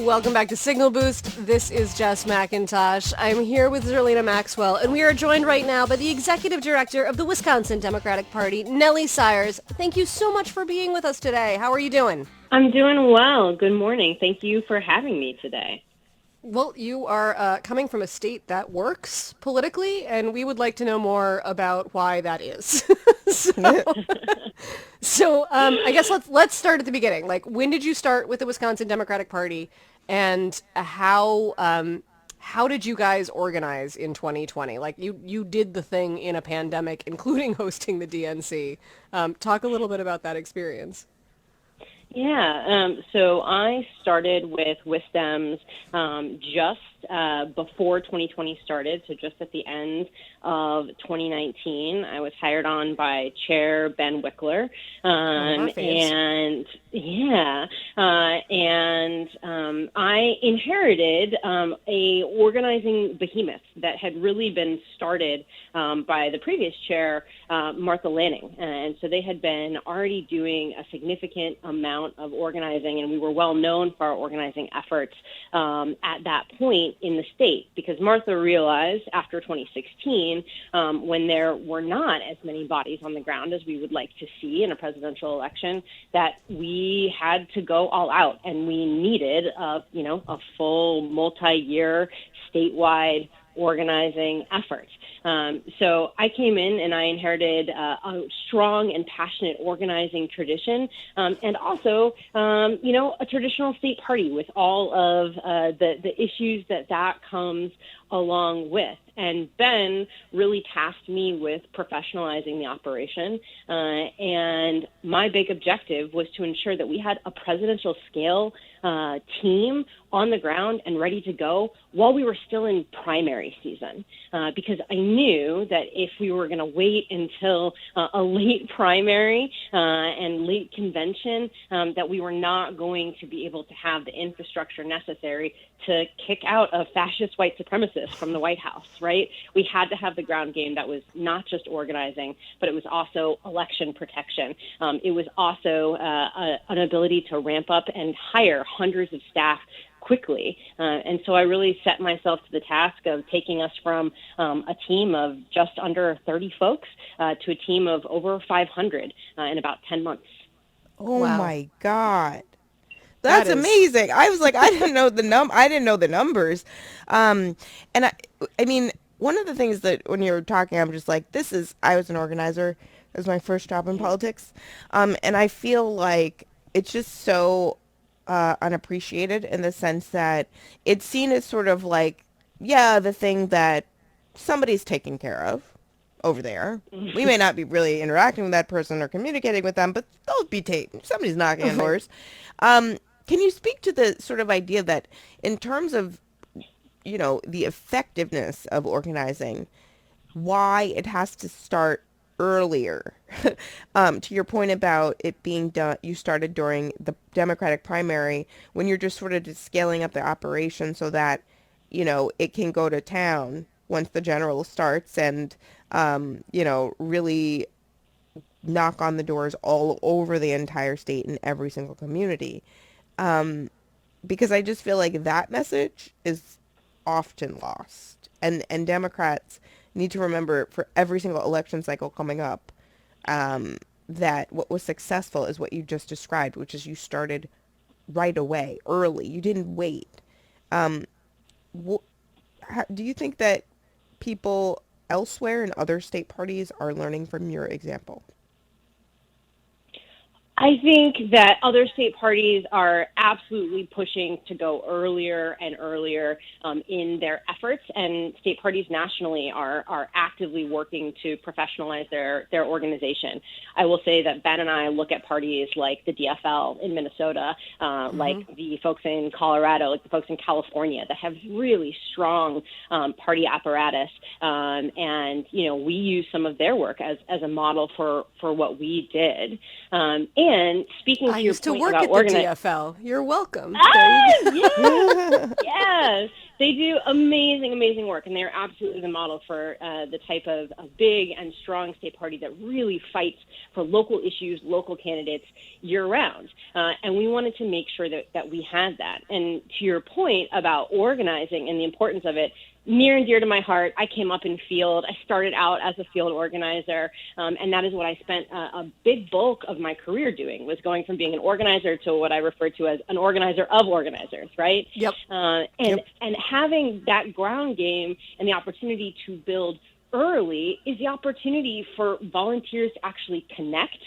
Welcome back to Signal Boost. This is Jess McIntosh. I'm here with Zerlina Maxwell, and we are joined right now by the Executive Director of the Wisconsin Democratic Party, Nellie Sires. Thank you so much for being with us today. How are you doing? I'm doing well. Good morning. Thank you for having me today. Well, you are coming from a state that works politically, and we would like to know more about why that is. So, I guess let's start at the beginning. Like, when did you start with the Wisconsin Democratic Party, and how did you guys organize in 2020? Like, you did the thing in a pandemic, including hosting the DNC. Talk a little bit about that experience. Yeah, so I started with WisDems just before 2020 started, so just at the end of 2019. I was hired on by Chair Ben Wickler, I inherited a organizing behemoth that had really been started by the previous chair, Martha Lanning, and so they had been already doing a significant amount of organizing, and we were well known for our organizing efforts at that point in the state, because Martha realized after 2016, when there were not as many bodies on the ground as we would like to see in a presidential election, that we had to go all out, and we needed a full multi-year statewide organizing effort. So I came in and I inherited a strong and passionate organizing tradition, and also, a traditional state party with all of the issues that comes along with. And Ben really tasked me with professionalizing the operation. And my big objective was to ensure that we had a presidential scale team on the ground and ready to go while we were still in primary season. Because I knew that if we were going to wait until a late primary and late convention, that we were not going to be able to have the infrastructure necessary to kick out a fascist white supremacist from the White House, right? We had to have the ground game that was not just organizing, but it was also election protection. It was also an ability to ramp up and hire hundreds of staff quickly. And so I really set myself to the task of taking us from a team of just under 30 folks to a team of over 500 in about 10 months. Oh, wow. My God. That's amazing. I was like, I didn't know the numbers. And I mean, one of the things that when you were talking, I'm just like, I was an organizer. It was my first job in politics. And I feel like it's just so unappreciated in the sense that it's seen as sort of like, the thing that somebody's taking care of over there. We may not be really interacting with that person or communicating with them, but they'll be somebody's knocking on doors. Can you speak to the sort of idea that in terms of, the effectiveness of organizing, why it has to start earlier? To your point about it being done, you started during the Democratic primary when you're just sort of just scaling up the operation so that, it can go to town once the general starts and, really knock on the doors all over the entire state in every single community. Because I just feel like that message is often lost. And Democrats need to remember for every single election cycle coming up, that what was successful is what you just described, which is you started right away, early. You didn't wait. Do you think that people elsewhere in other state parties are learning from your example? I think that other state parties are absolutely pushing to go earlier and earlier in their efforts, and state parties nationally are actively working to professionalize their organization. I will say that Ben and I look at parties like the DFL in Minnesota, like the folks in Colorado, like the folks in California that have really strong party apparatus, and we use some of their work as a model for what we did. And speaking to your point about I used to work at the DFL. You're welcome. Yes. They do amazing, amazing work, and they're absolutely the model for the type of big and strong state party that really fights for local issues, local candidates year-round. And we wanted to make sure that we had that. And to your point about organizing and the importance of it, near and dear to my heart, I came up in field. I started out as a field organizer, and that is what I spent a big bulk of my career doing, was going from being an organizer to what I refer to as an organizer of organizers, right? Yep. And having that ground game and the opportunity to build early is the opportunity for volunteers to actually connect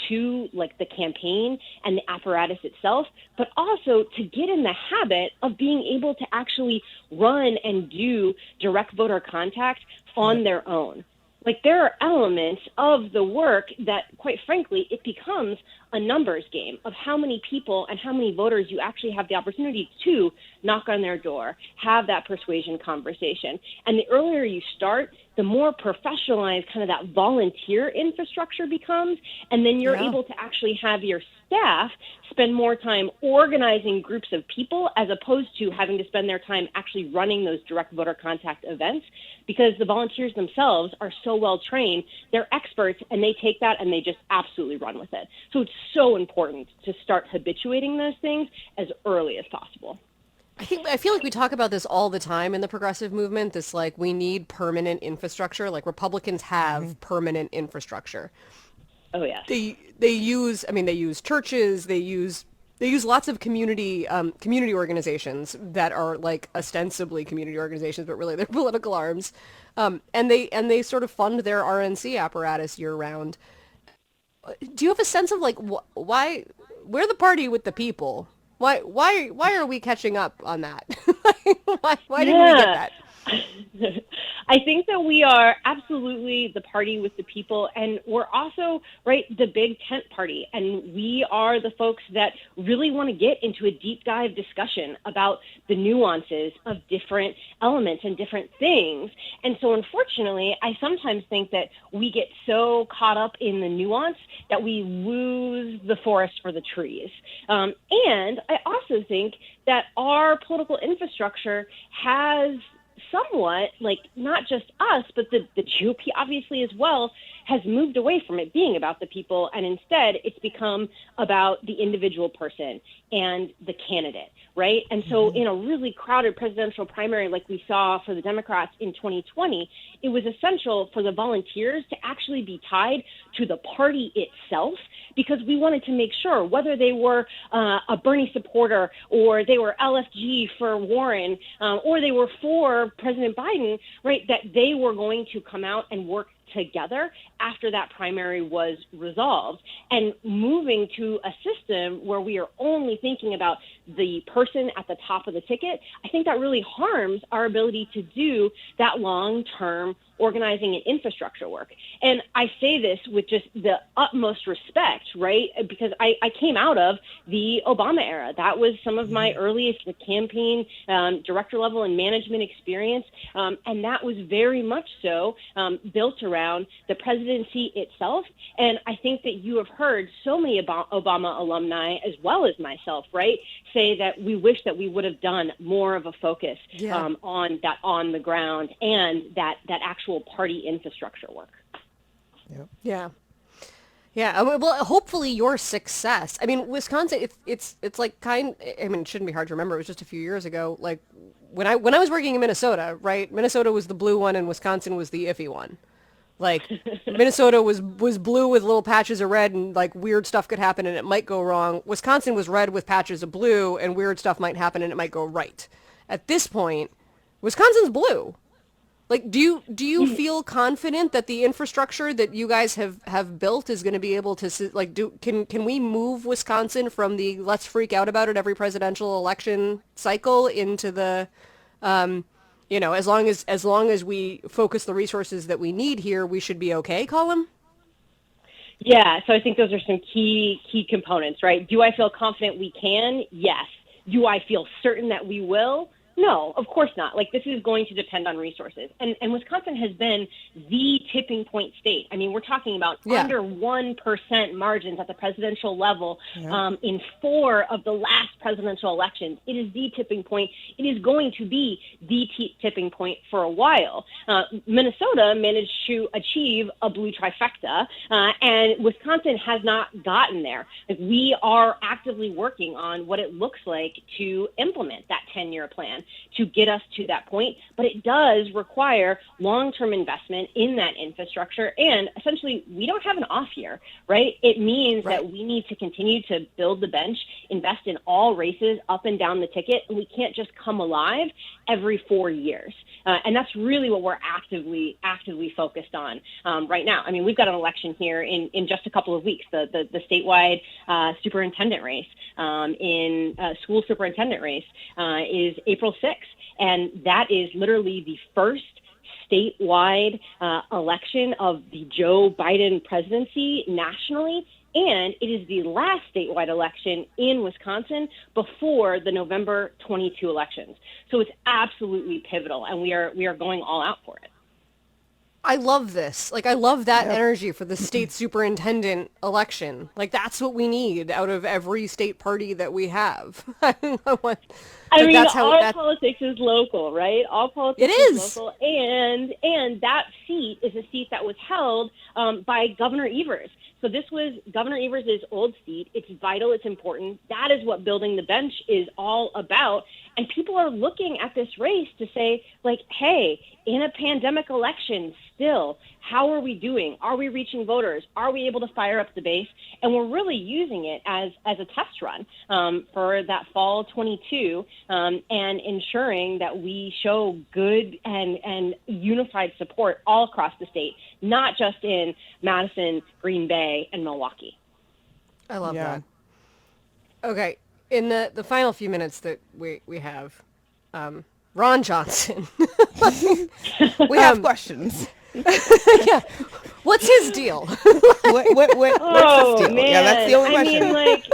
to like the campaign and the apparatus itself, but also to get in the habit of being able to actually run and do direct voter contact on their own. Like, there are elements of the work that, quite frankly, it becomes a numbers game of how many people and how many voters you actually have the opportunity to knock on their door, have that persuasion conversation. And the earlier you start, the more professionalized kind of that volunteer infrastructure becomes. And then you're able to actually have your staff spend more time organizing groups of people as opposed to having to spend their time actually running those direct voter contact events, because the volunteers themselves are so well trained, they're experts, and they take that and they just absolutely run with it. So it's so important to start habituating those things as early as possible. I feel like we talk about this all the time in the progressive movement, this like we need permanent infrastructure. Like Republicans have permanent infrastructure. Oh, yes. They use churches, they use lots of community organizations that are like ostensibly community organizations, but really they're political arms. And they sort of fund their RNC apparatus year round. Do you have a sense of like why we're the party with the people? Why are we catching up on that? why didn't we get that? I think that we are absolutely the party with the people, and we're also, right, the big tent party, and we are the folks that really want to get into a deep dive discussion about the nuances of different elements and different things. And so unfortunately, I sometimes think that we get so caught up in the nuance that we lose the forest for the trees. And I also think that our political infrastructure has somewhat, like, not just us, but the GOP obviously as well, has moved away from it being about the people, and instead it's become about the individual person and the candidate, right? And so in a really crowded presidential primary like we saw for the Democrats in 2020, it was essential for the volunteers to actually be tied to the party itself, because we wanted to make sure whether they were a Bernie supporter or they were LFG for Warren or they were for President Biden, right, that they were going to come out and work together after that primary was resolved. And moving to a system where we are only thinking about the person at the top of the ticket, I think that really harms our ability to do that long-term organizing and infrastructure work. And I say this with just the utmost respect, right? Because I came out of the Obama era. That was some of my earliest campaign director level and management experience. And that was very much so built around the presidency itself. And I think that you have heard so many Obama alumni, as well as myself, right, say that we wish that we would have done more of a focus on that on the ground and that actual party infrastructure work. Yeah. Well, hopefully your success. I mean, Wisconsin, it's like it shouldn't be hard to remember. It was just a few years ago. Like when I was working in Minnesota, right? Minnesota was the blue one and Wisconsin was the iffy one. Like Minnesota was blue with little patches of red and like weird stuff could happen and it might go wrong. Wisconsin was red with patches of blue and weird stuff might happen and it might go right. At this point, Wisconsin's blue. Like, do you feel confident that the infrastructure that you guys have built is going to be able to, like, can we move Wisconsin from the let's freak out about it every presidential election cycle into the, as long as we focus the resources that we need here, we should be okay, Colin? Yeah, so I think those are some key components, right? Do I feel confident we can? Yes. Do I feel certain that we will? No, of course not. Like, this is going to depend on resources. And Wisconsin has been the tipping point state. I mean, we're talking about under 1% margins at the presidential level in 4 of the last presidential elections. It is the tipping point. It is going to be the tipping point for a while. Minnesota managed to achieve a blue trifecta, and Wisconsin has not gotten there. Like, we are actively working on what it looks like to implement that 10-year plan to get us to that point, but it does require long-term investment in that infrastructure, and essentially we don't have an off year, right? It means that we need to continue to build the bench, invest in all races up and down the ticket, and we can't just come alive every 4 years. And that's really what we're actively focused on right now. I mean, we've got an election here in just a couple of weeks, the statewide superintendent race, school superintendent race is April 6th. And that is literally the first statewide election of the Joe Biden presidency nationally. And it is the last statewide election in Wisconsin before the November 22 elections. So it's absolutely pivotal, and we are going all out for it. I love this. Like, I love that energy for the state superintendent election. Like, that's what we need out of every state party that we have. I mean, all politics is local, right? All politics is local. And that seat is a seat that was held by Governor Evers. So this was Governor Evers' old seat. It's vital. It's important. That is what building the bench is all about. And people are looking at this race to say, like, hey, in a pandemic election still, how are we doing? Are we reaching voters? Are we able to fire up the base? And we're really using it as a test run for that fall 22 and ensuring that we show good and unified support all across the state, not just in Madison, Green Bay, and Milwaukee. I love that. Okay. In the final few minutes that we have, Ron Johnson. We have questions. Yeah. What's his deal? What's his deal? Man. Yeah, that's the only question. I mean, like,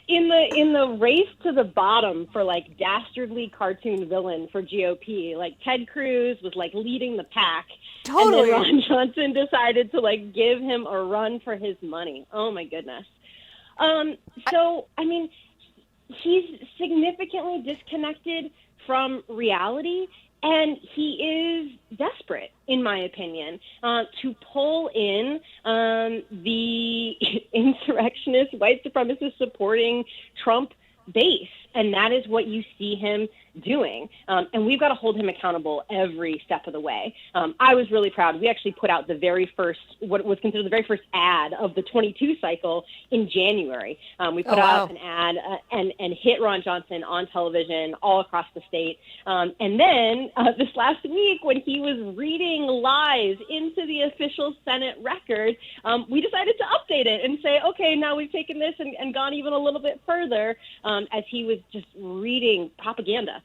in the race to the bottom for, like, dastardly cartoon villain for GOP, like, Ted Cruz was, like, leading the pack. Totally. And then Ron Johnson decided to, like, give him a run for his money. Oh, my goodness. So, I mean, he's significantly disconnected from reality, and he is desperate, in my opinion, to pull in the insurrectionist, white supremacist supporting Trump base. And that is what you see him doing. And we've got to hold him accountable every step of the way. I was really proud. We actually put out the very first, what was considered the very first ad of the 22 cycle in January. We put out an ad and hit Ron Johnson on television all across the state. And then this last week, when he was reading lies into the official Senate record, we decided to update it and say, okay, now we've taken this and gone even a little bit further as he was just reading propaganda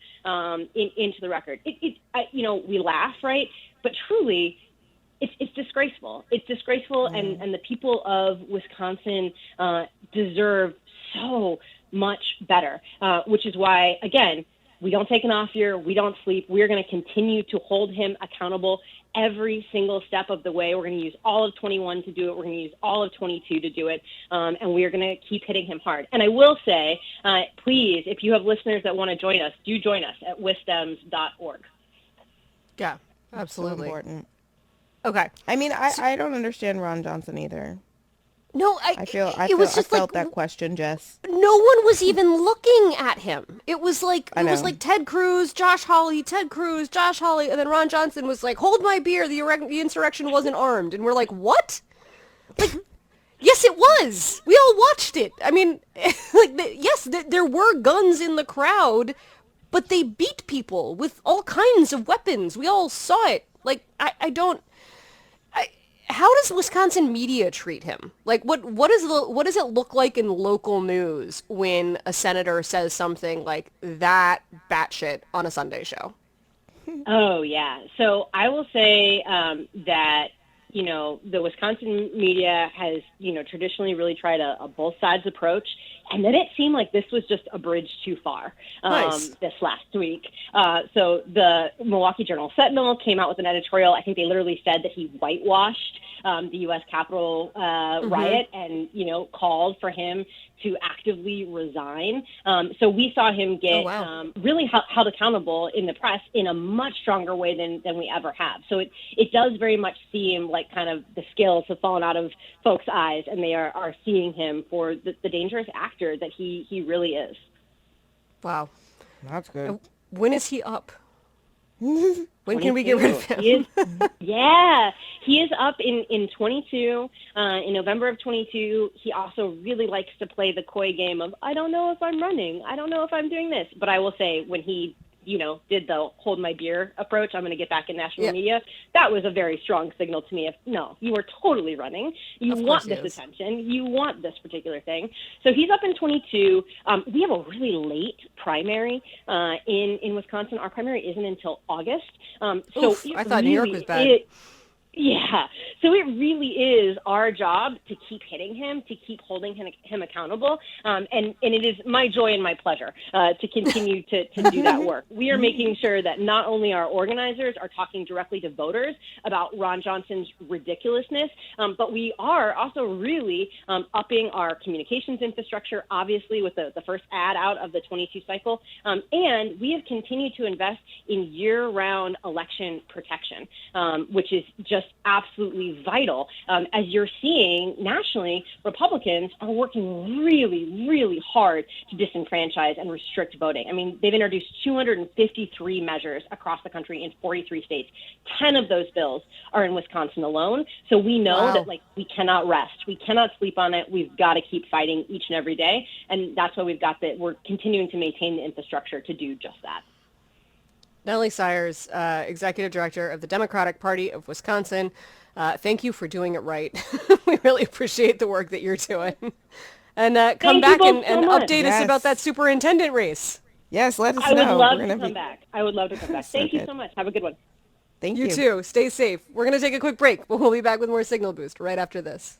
into the record. We laugh, right? But truly, it's disgraceful. It's disgraceful, and the people of Wisconsin deserve so much better, which is why, again, we don't take an off year. We don't sleep. We're going to continue to hold him accountable every single step of the way. We're going to use all of 21 to do it. We're going to use all of 22 to do it. And we are going to keep hitting him hard. And I will say, please, if you have listeners that want to join us, do join us at WisDems.org. Yeah, absolutely. So important. Okay. I mean, I don't understand Ron Johnson either. No, I felt that question, Jess. No one was even looking at him. It was like Ted Cruz, Josh Hawley, Ted Cruz, Josh Hawley, and then Ron Johnson was like, "Hold my beer. The insurrection wasn't armed," and we're like, "What?" Like, yes, it was. We all watched it. I mean, there were guns in the crowd, but they beat people with all kinds of weapons. We all saw it. Like, how does Wisconsin media treat him? Like, what does it look like in local news when a senator says something like that batshit on a Sunday show? Oh, yeah. So I will say that, the Wisconsin media has, traditionally really tried a both sides approach. And then it seemed like this was just a bridge too far this last week. So the Milwaukee Journal-Sentinel came out with an editorial. I think they literally said that he whitewashed the U.S. Capitol riot and, called for him to actively resign. So we saw him get really held accountable in the press in a much stronger way than we ever have. So it does very much seem like kind of the scales have fallen out of folks' eyes, and they are seeing him for the dangerous actor that he really is. Wow. That's good. When is he up? When can we get rid of him? He is up in 22, in November of 22. He also really likes to play the coy game of, I don't know if I'm running. I don't know if I'm doing this. But I will say, when he, did the hold my beer approach, I'm going to get back in national media, that was a very strong signal to me of, no, you are totally running. You want this attention. You want this particular thing. So he's up in 22. We have a really late primary in Wisconsin. Our primary isn't until August. I thought New York was bad. So it really is our job to keep hitting him, to keep holding him accountable, and it is my joy and my pleasure to continue to do that work. We are making sure that not only our organizers are talking directly to voters about Ron Johnson's ridiculousness, but we are also really upping our communications infrastructure, obviously with the first ad out of the 22 cycle, and we have continued to invest in year-round election protection, which is just absolutely vital. As you're seeing nationally, Republicans are working really, really hard to disenfranchise and restrict voting. I mean, they've introduced 253 measures across the country in 43 states. 10 of those bills are in Wisconsin alone. So we know that we cannot rest. We cannot sleep on it. We've got to keep fighting each and every day. And that's why we're continuing to maintain the infrastructure to do just that. Nellie Sires, Executive Director of the Democratic Party of Wisconsin. Thank you for doing it right. We really appreciate the work that you're doing. And come back and update us about that superintendent race. Yes, let us know. I would love to come back. Thank you so much. Have a good one. Thank you. You too. Stay safe. We're going to take a quick break, but we'll be back with more Signal Boost right after this.